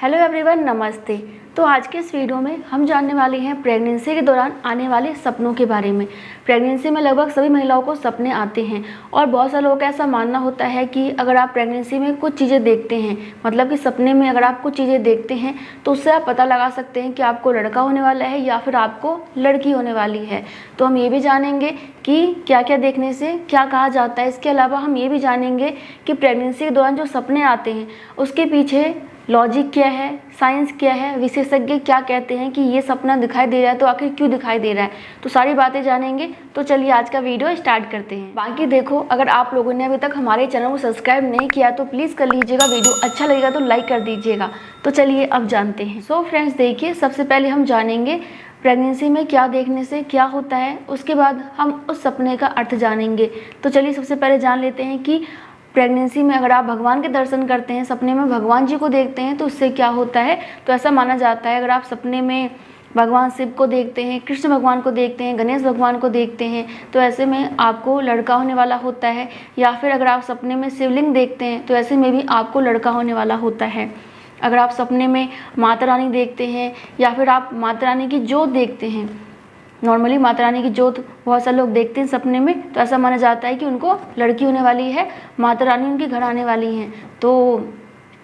Hello everyone, नमस्ते। तो आज के इस वीडियो में हम जानने वाले हैं प्रेगनेंसी के दौरान आने वाले सपनों के बारे में। प्रेगनेंसी में लगभग सभी महिलाओं को सपने आते हैं और बहुत सारे लोगों का ऐसा मानना होता है कि अगर आप प्रेगनेंसी में कुछ चीज़ें देखते हैं, मतलब कि सपने में अगर आप कुछ चीज़ें देखते हैं तो उससे आप पता लगा सकते हैं कि आपको लड़का होने वाला है या फिर आपको लड़की होने वाली है। तो हम ये भी जानेंगे कि क्या क्या देखने से क्या कहा जाता है। इसके अलावा हम ये भी जानेंगे कि प्रेगनेंसी के दौरान जो सपने आते हैं उसके पीछे लॉजिक क्या है, साइंस क्या है, विशेषज्ञ क्या कहते हैं कि ये सपना दिखाई दे रहा है तो आखिर क्यों दिखाई दे रहा है। तो सारी बातें जानेंगे। तो चलिए आज का वीडियो स्टार्ट करते हैं। बाकी देखो, अगर आप लोगों ने अभी तक हमारे चैनल को सब्सक्राइब नहीं किया तो प्लीज़ कर लीजिएगा। वीडियो अच्छा लगेगा तो लाइक कर दीजिएगा। तो चलिए अब जानते हैं। सो फ्रेंड्स, देखिए, सबसे पहले हम जानेंगे प्रेगनेंसी में क्या देखने से क्या होता है, उसके बाद हम उस सपने का अर्थ जानेंगे। तो चलिए सबसे पहले जान लेते हैं कि प्रेगनेंसी में अगर आप भगवान के दर्शन करते हैं, सपने में भगवान जी को देखते हैं तो उससे क्या होता है। तो ऐसा माना जाता है अगर आप सपने में भगवान शिव को देखते हैं, कृष्ण भगवान को देखते हैं, गणेश भगवान को देखते हैं तो ऐसे में आपको लड़का होने वाला होता है। या फिर अगर आप सपने में शिवलिंग देखते हैं तो ऐसे में भी आपको लड़का होने वाला होता है। अगर आप सपने में माता रानी देखते हैं या फिर आप माता रानी की जोत देखते हैं, नॉर्मली माता रानी की जोत बहुत सारे लोग देखते हैं सपने में, तो ऐसा माना जाता है कि उनको लड़की होने वाली है, माता रानी उनके घर आने वाली हैं। तो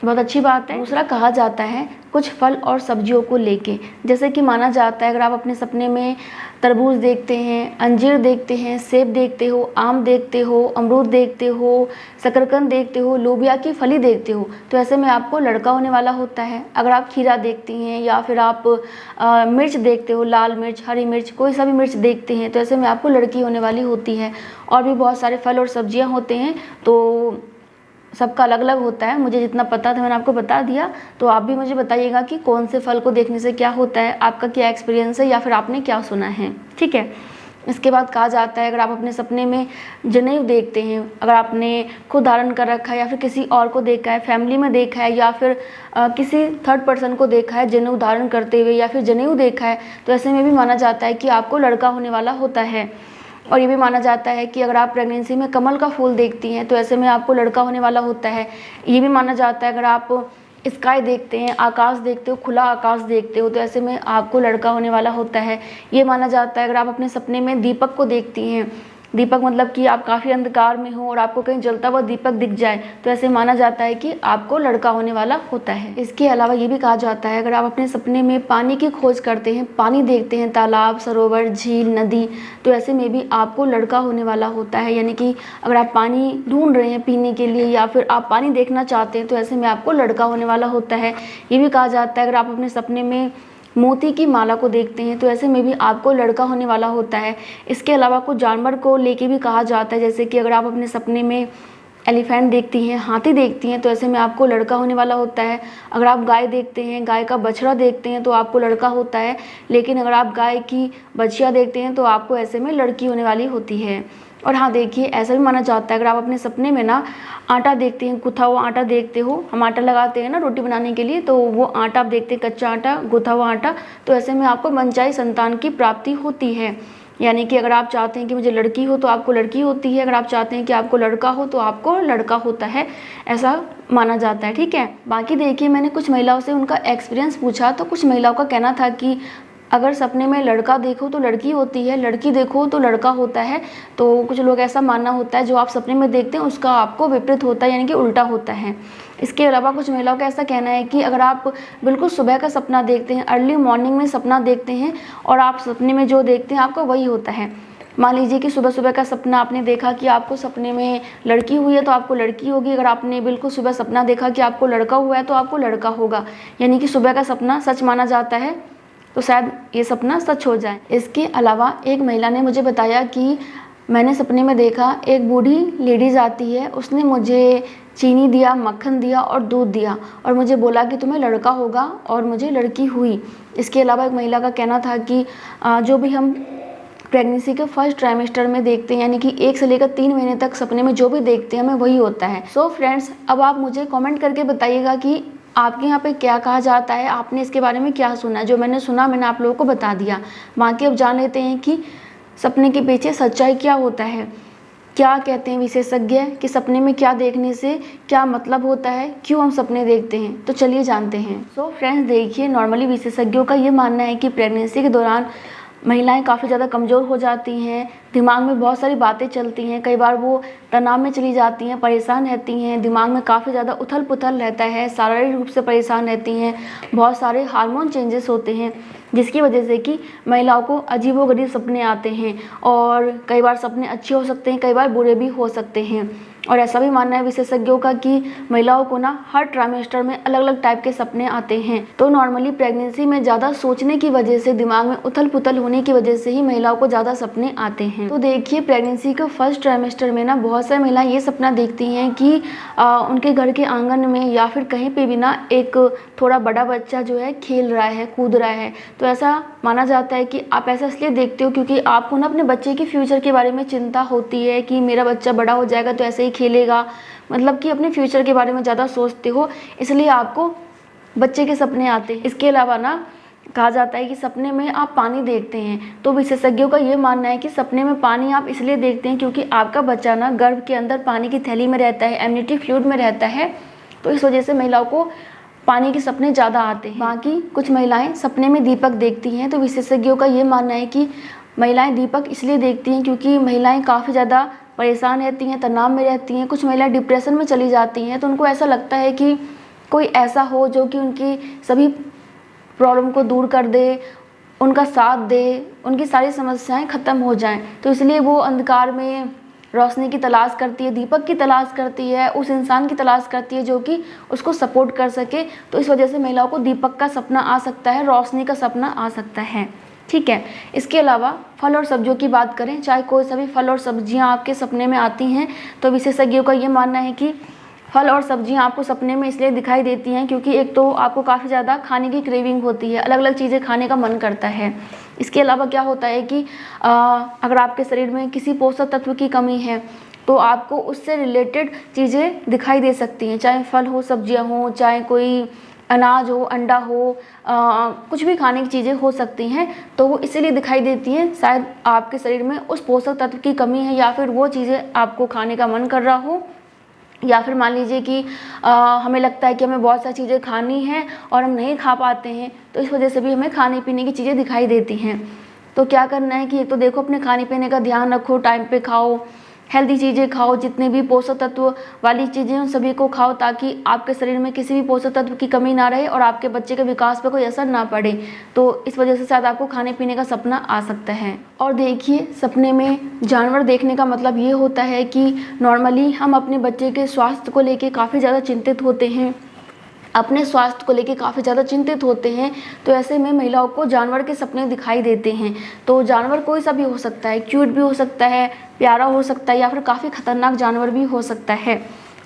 बहुत अच्छी बात है। दूसरा कहा जाता है कुछ फल और सब्जियों को लेके, जैसे कि माना जाता है अगर आप अपने सपने में तरबूज देखते हैं, अंजीर देखते हैं, सेब देखते हो, आम देखते हो, अमरूद देखते हो, शकरकंद देखते हो, लोबिया की फली देखते हो तो ऐसे में आपको लड़का होने वाला होता है। अगर आप खीरा देखती हैं या फिर आप मिर्च देखते हो, लाल मिर्च, हरी मिर्च, कोई सा भी मिर्च देखते हैं तो ऐसे में आपको लड़की होने वाली होती है। और भी बहुत सारे फल और सब्जियाँ होते हैं, तो सबका अलग अलग होता है। मुझे जितना पता था मैंने आपको बता दिया। तो आप भी मुझे बताइएगा कि कौन से फल को देखने से क्या होता है, आपका क्या एक्सपीरियंस है या फिर आपने क्या सुना है, ठीक है। इसके बाद कहा जाता है अगर आप अपने सपने में जनेऊ देखते हैं, अगर आपने खुद धारण कर रखा है या फिर किसी और को देखा है, फैमिली में देखा है या फिर किसी थर्ड पर्सन को देखा है जनेऊ धारण करते हुए या फिर जनेऊ देखा है तो ऐसे में भी माना जाता है कि आपको लड़का होने वाला होता है। और ये भी माना जाता है कि अगर आप प्रेगनेंसी में कमल का फूल देखती हैं तो ऐसे में आपको लड़का होने वाला होता है। ये भी माना जाता है अगर आप स्काई देखते हैं, आकाश देखते हो, खुला आकाश देखते हो तो ऐसे में आपको लड़का होने वाला होता है। ये माना जाता है अगर आप अपने सपने में दीपक को देखती हैं, दीपक मतलब कि आप काफ़ी अंधकार में हो और आपको कहीं जलता हुआ दीपक दिख जाए तो ऐसे माना जाता है कि आपको लड़का होने वाला होता है। इसके अलावा ये भी कहा जाता है अगर आप अपने सपने में पानी की खोज करते हैं, पानी देखते हैं, तालाब, सरोवर, झील, नदी, तो ऐसे में भी आपको लड़का होने वाला होता है। यानी कि अगर आप पानी ढूंढ रहे हैं पीने के लिए या फिर आप पानी देखना चाहते हैं तो ऐसे में आपको लड़का होने वाला होता है। ये भी कहा जाता है अगर आप अपने सपने में मोती की माला को देखते हैं तो ऐसे में भी आपको लड़का होने वाला होता है। इसके अलावा कुछ जानवर को लेके भी कहा जाता है, जैसे कि अगर आप अपने सपने में एलिफेंट देखती हैं, हाथी देखती हैं तो ऐसे में आपको लड़का होने वाला होता है। अगर आप गाय देखते हैं, गाय का बछड़ा देखते हैं तो आपको लड़का होता है। लेकिन अगर आप गाय की बछिया देखते हैं तो आपको ऐसे में लड़की होने वाली होती है। और हाँ देखिए, ऐसा भी माना जाता है अगर आप अपने सपने में ना आटा देखते हैं, गुथा हुआ आटा देखते हो, हम आटा लगाते हैं ना रोटी बनाने के लिए, तो वो आटा आप देखते हैं, कच्चा आटा, गुथा हुआ आटा, तो ऐसे में आपको मनचाही संतान की प्राप्ति होती है। यानी कि अगर आप चाहते हैं कि मुझे लड़की हो तो आपको लड़की होती है, अगर आप चाहते हैं कि आपको लड़का हो तो आपको लड़का होता है, ऐसा माना जाता है, ठीक है। बाकी देखिए, मैंने कुछ महिलाओं से उनका एक्सपीरियंस पूछा तो कुछ महिलाओं का कहना था कि अगर सपने में लड़का देखो तो लड़की होती है, लड़की देखो तो लड़का होता है। तो कुछ लोग ऐसा मानना होता है जो आप सपने में देखते हैं उसका आपको विपरीत होता है, यानी कि उल्टा होता है। इसके अलावा कुछ महिलाओं का ऐसा कहना है कि अगर आप बिल्कुल सुबह का सपना देखते हैं, अर्ली मॉर्निंग में सपना देखते हैं और आप सपने में जो देखते हैं आपको वही होता है। मान लीजिए कि सुबह सुबह का सपना आपने देखा कि आपको सपने में लड़की हुई है तो आपको लड़की होगी। अगर आपने बिल्कुल सुबह सपना देखा कि आपको लड़का हुआ है तो आपको लड़का होगा। यानी कि सुबह का सपना सच माना जाता है, तो शायद ये सपना सच हो जाए। इसके अलावा एक महिला ने मुझे बताया कि मैंने सपने में देखा एक बूढ़ी लेडीज़ आती है, उसने मुझे चीनी दिया, मक्खन दिया और दूध दिया और मुझे बोला कि तुम्हें लड़का होगा और मुझे लड़की हुई। इसके अलावा एक महिला का कहना था कि जो भी हम प्रेगनेंसी के फर्स्ट ट्राइमेस्टर में देखते हैं, यानी कि 1 से लेकर 3 महीने तक सपने में जो भी देखते हैं हमें वही होता है। सो फ्रेंड्स, अब आप मुझे कमेंट करके बताइएगा कि आपके यहाँ पे क्या कहा जाता है, आपने इसके बारे में क्या सुना। जो मैंने सुना मैंने आप लोगों को बता दिया। बाकी अब जान लेते हैं कि सपने के पीछे सच्चाई क्या होता है। क्या कहते हैं विशेषज्ञ कि सपने में क्या देखने से क्या मतलब होता है, क्यों हम सपने देखते हैं, तो चलिए जानते हैं। सो फ्रेंड्स, देखिए नॉर्मली विशेषज्ञों का ये मानना है कि प्रेगनेंसी के दौरान महिलाएं काफ़ी ज़्यादा कमज़ोर हो जाती हैं, दिमाग में बहुत सारी बातें चलती हैं, कई बार वो तनाव में चली जाती हैं, परेशान रहती हैं, दिमाग में काफ़ी ज़्यादा उथल पुथल रहता है, शारीरिक रूप से परेशान रहती हैं, बहुत सारे हार्मोन चेंजेस होते हैं, जिसकी वजह से कि महिलाओं को अजीबोगरीब सपने आते हैं। और कई बार सपने अच्छे हो सकते हैं, कई बार बुरे भी हो सकते हैं। और ऐसा भी मानना है विशेषज्ञों का कि महिलाओं को ना हर ट्राइमेस्टर में अलग अलग टाइप के सपने आते हैं। तो नॉर्मली प्रेगनेंसी में ज़्यादा सोचने की वजह से, दिमाग में उथल पुथल होने की वजह से ही महिलाओं को ज़्यादा सपने आते हैं। तो देखिए प्रेगनेंसी के फर्स्ट ट्राइमेस्टर में ना बहुत सारी महिलाएं ये सपना देखती हैं कि उनके घर के आंगन में या फिर कहीं पे भी ना एक थोड़ा बड़ा बच्चा जो है खेल रहा है, कूद रहा है। तो ऐसा माना जाता है कि आप ऐसा इसलिए देखते हो क्योंकि आपको ना अपने बच्चे के फ्यूचर के बारे में चिंता होती है कि मेरा बच्चा बड़ा हो जाएगा तो ऐसे ही खेलेगा, मतलब कि अपने फ्यूचर के बारे में ज़्यादा सोचते हो, इसलिए आपको बच्चे के सपने आते हैं। इसके अलावा ना कहा जाता है कि सपने में आप पानी देखते हैं, तो विशेषज्ञों का ये मानना है कि सपने में पानी आप इसलिए देखते हैं क्योंकि आपका बच्चा ना गर्भ के अंदर पानी की थैली में रहता है, एमनियोटिक फ्लूइड में रहता है, तो इस वजह से महिलाओं को पानी के सपने ज़्यादा आते हैं। बाकी कुछ महिलाएं सपने में दीपक देखती हैं, तो विशेषज्ञों का ये मानना है कि महिलाएं दीपक इसलिए देखती हैं क्योंकि महिलाएं काफ़ी ज़्यादा परेशान रहती हैं, तनाव में रहती हैं, कुछ महिलाएं डिप्रेशन में चली जाती हैं, तो उनको ऐसा लगता है कि कोई ऐसा हो जो कि उनकी सभी प्रॉब्लम को दूर कर दे, उनका साथ दे, उनकी सारी समस्याएं ख़त्म हो जाएं। तो इसलिए वो अंधकार में रोशनी की तलाश करती है, दीपक की तलाश करती है, उस इंसान की तलाश करती है जो कि उसको सपोर्ट कर सके। तो इस वजह से महिलाओं को दीपक का सपना आ सकता है, रोशनी का सपना आ सकता है। ठीक है। इसके अलावा फल और सब्जियों की बात करें, चाहे कोई सा भी फल और सब्जियां आपके सपने में आती हैं, तो विशेषज्ञों का ये मानना है कि फल और सब्जियां आपको सपने में इसलिए दिखाई देती हैं क्योंकि एक तो आपको काफ़ी ज़्यादा खाने की क्रेविंग होती है, अलग अलग चीज़ें खाने का मन करता है। इसके अलावा क्या होता है कि अगर आपके शरीर में किसी पोषक तत्व की कमी है तो आपको उससे रिलेटेड चीज़ें दिखाई दे सकती हैं, चाहे फल हो, सब्जियां हो, चाहे कोई अनाज हो, अंडा हो, कुछ भी खाने की चीज़ें हो सकती हैं, तो वो इसीलिए दिखाई देती हैं शायद आपके शरीर में उस पोषक तत्व की कमी है, या फिर वो चीज़ें आपको खाने का मन कर रहा हो, या फिर मान लीजिए कि हमें लगता है कि हमें बहुत सारी चीज़ें खानी हैं और हम नहीं खा पाते हैं, तो इस वजह से भी हमें खाने पीने की चीज़ें दिखाई देती हैं। तो क्या करना है कि एक तो देखो अपने खाने पीने का ध्यान रखो, टाइम पे खाओ, हेल्दी चीज़ें खाओ, जितने भी पोषक तत्व वाली चीज़ें उन सभी को खाओ ताकि आपके शरीर में किसी भी पोषक तत्व की कमी ना रहे और आपके बच्चे के विकास पर कोई असर ना पड़े। तो इस वजह से शायद आपको खाने पीने का सपना आ सकता है। और देखिए सपने में जानवर देखने का मतलब ये होता है कि नॉर्मली हम अपने बच्चे के स्वास्थ्य को लेके काफ़ी ज़्यादा चिंतित होते हैं, अपने स्वास्थ्य को लेके काफ़ी ज़्यादा चिंतित होते हैं, तो ऐसे में महिलाओं को जानवर के सपने दिखाई देते हैं। तो जानवर कोई सा भी हो सकता है, क्यूट भी हो सकता है, प्यारा हो सकता है, या फिर काफ़ी खतरनाक जानवर भी हो सकता है,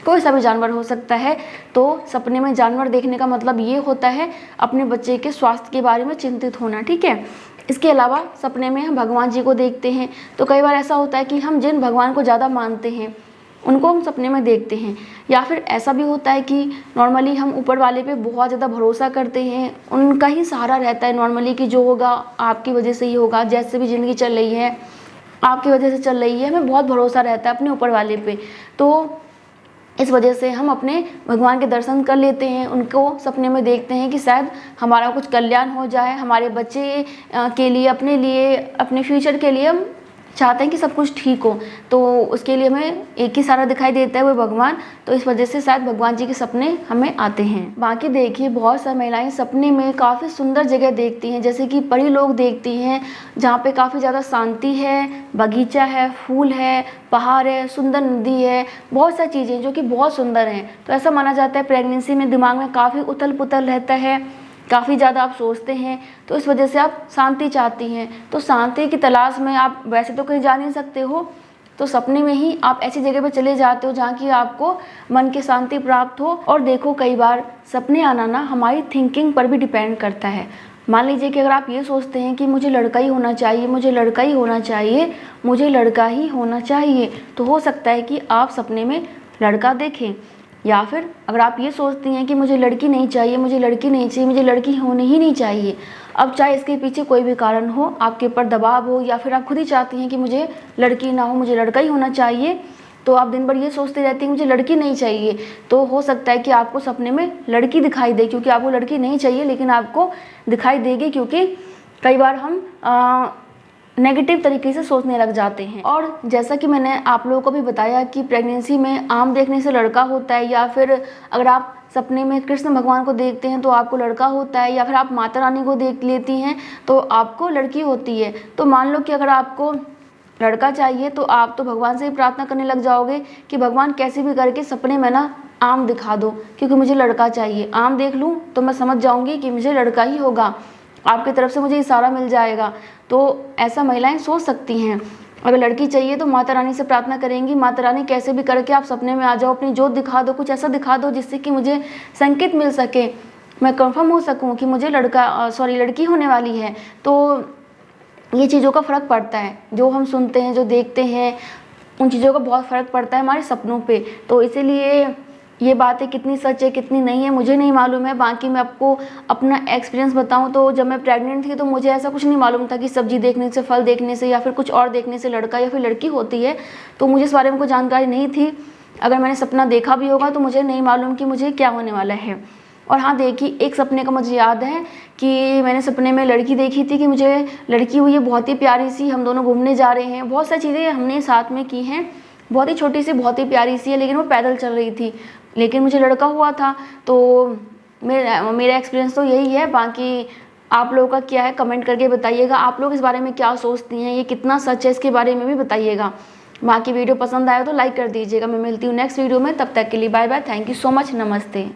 कोई सा भी जानवर हो सकता है। तो सपने में जानवर देखने का मतलब ये होता है अपने बच्चे के स्वास्थ्य के बारे में चिंतित होना। ठीक है। इसके अलावा सपने में हम भगवान जी को देखते हैं, तो कई बार ऐसा होता है कि हम जिन भगवान को ज़्यादा मानते हैं उनको हम सपने में देखते हैं, या फिर ऐसा भी होता है कि नॉर्मली हम ऊपर वाले पे बहुत ज़्यादा भरोसा करते हैं, उनका ही सहारा रहता है नॉर्मली कि जो होगा आपकी वजह से ही होगा, जैसे भी ज़िंदगी चल रही है आपकी वजह से चल रही है, हमें बहुत भरोसा रहता है अपने ऊपर वाले पे। तो इस वजह से हम अपने भगवान के दर्शन कर लेते हैं, उनको सपने में देखते हैं कि शायद हमारा कुछ कल्याण हो जाए, हमारे बच्चे के लिए, अपने लिए, अपने फ्यूचर के लिए हम चाहते हैं कि सब कुछ ठीक हो, तो उसके लिए हमें एक ही सारा दिखाई देता है वो भगवान। तो इस वजह से शायद भगवान जी के सपने हमें आते हैं। बाकी देखिए बहुत सारी महिलाएं सपने में काफ़ी सुंदर जगह देखती हैं, जैसे कि परी लोग देखती हैं जहाँ पे काफ़ी ज़्यादा शांति है, बगीचा है, फूल है, पहाड़ है, सुंदर नदी है, बहुत सारी चीज़ें जो कि बहुत सुंदर हैं। तो ऐसा माना जाता है प्रेगनेंसी में दिमाग में काफ़ी उथल पुथल रहता है, काफ़ी ज़्यादा आप सोचते हैं, तो इस वजह से आप शांति चाहती हैं। तो शांति की तलाश में आप वैसे तो कहीं जा नहीं सकते हो, तो सपने में ही आप ऐसी जगह पर चले जाते हो जहाँ की आपको मन की शांति प्राप्त हो। और देखो कई बार सपने आना ना हमारी थिंकिंग पर भी डिपेंड करता है। मान लीजिए कि अगर आप ये सोचते हैं कि मुझे लड़का ही होना चाहिए, मुझे लड़का ही होना चाहिए, मुझे लड़का ही होना चाहिए, तो हो सकता है कि आप सपने में लड़का देखें। या फिर अगर आप ये सोचती हैं कि मुझे लड़की नहीं चाहिए, मुझे लड़की नहीं चाहिए, मुझे लड़की होनी ही नहीं चाहिए, अब चाहे इसके पीछे कोई भी कारण हो, आपके ऊपर दबाव हो, या फिर आप खुद ही चाहती हैं कि मुझे लड़की ना हो, मुझे लड़का ही होना चाहिए, तो आप दिन भर ये सोचते रहती हैं मुझे लड़की नहीं चाहिए, तो हो सकता है कि आपको सपने में लड़की दिखाई दे, क्योंकि आपको लड़की नहीं चाहिए लेकिन आपको दिखाई देगी, क्योंकि कई बार हम नेगेटिव तरीके से सोचने लग जाते हैं। और जैसा कि मैंने आप लोगों को भी बताया कि प्रेगनेंसी में आम देखने से लड़का होता है, या फिर अगर आप सपने में कृष्ण भगवान को देखते हैं तो आपको लड़का होता है, या फिर आप माता रानी को देख लेती हैं तो आपको लड़की होती है। तो मान लो कि अगर आपको लड़का चाहिए तो आप तो भगवान से ही प्रार्थना करने लग जाओगे कि भगवान कैसे भी करके सपने में ना आम दिखा दो, क्योंकि मुझे लड़का चाहिए। आम देख लूँ तो मैं समझ जाऊँगी कि मुझे लड़का ही होगा, आपकी तरफ से मुझे इशारा मिल जाएगा। तो ऐसा महिलाएं सोच सकती हैं। अगर लड़की चाहिए तो माता रानी से प्रार्थना करेंगी, माता रानी कैसे भी करके आप सपने में आ जाओ, अपनी जोत दिखा दो, कुछ ऐसा दिखा दो जिससे कि मुझे संकेत मिल सके, मैं कंफर्म हो सकूं कि मुझे लड़की होने वाली है। तो ये चीज़ों का फ़र्क पड़ता है, जो हम सुनते हैं, जो देखते हैं, उन चीज़ों का बहुत फ़र्क पड़ता है हमारे सपनों पे। तो इसीलिए ये बातें कितनी सच है कितनी नहीं है मुझे नहीं मालूम है। बाकी मैं आपको अपना एक्सपीरियंस बताऊं तो जब मैं प्रेग्नेंट थी तो मुझे ऐसा कुछ नहीं मालूम था कि सब्जी देखने से, फल देखने से, या फिर कुछ और देखने से लड़का या फिर लड़की होती है। तो मुझे इस बारे में कोई जानकारी नहीं थी। अगर मैंने सपना देखा भी होगा तो मुझे नहीं मालूम कि मुझे क्या होने वाला है। और हाँ देखिए, एक सपने का मुझे याद है कि मैंने सपने में लड़की देखी थी कि मुझे लड़की हुई है बहुत ही प्यारी सी, हम दोनों घूमने जा रहे हैं, बहुत सारी चीज़ें हमने साथ में की हैं, बहुत ही छोटी सी, बहुत ही प्यारी सी है, लेकिन वो पैदल चल रही थी, लेकिन मुझे लड़का हुआ था। तो मेरा एक्सपीरियंस तो यही है। बाकी आप लोगों का क्या है कमेंट करके बताइएगा, आप लोग इस बारे में क्या सोचती हैं, ये कितना सच है इसके बारे में भी बताइएगा। बाकी वीडियो पसंद आया तो लाइक कर दीजिएगा। मैं मिलती हूँ नेक्स्ट वीडियो में, तब तक के लिए bye bye, thank you so much, नमस्ते।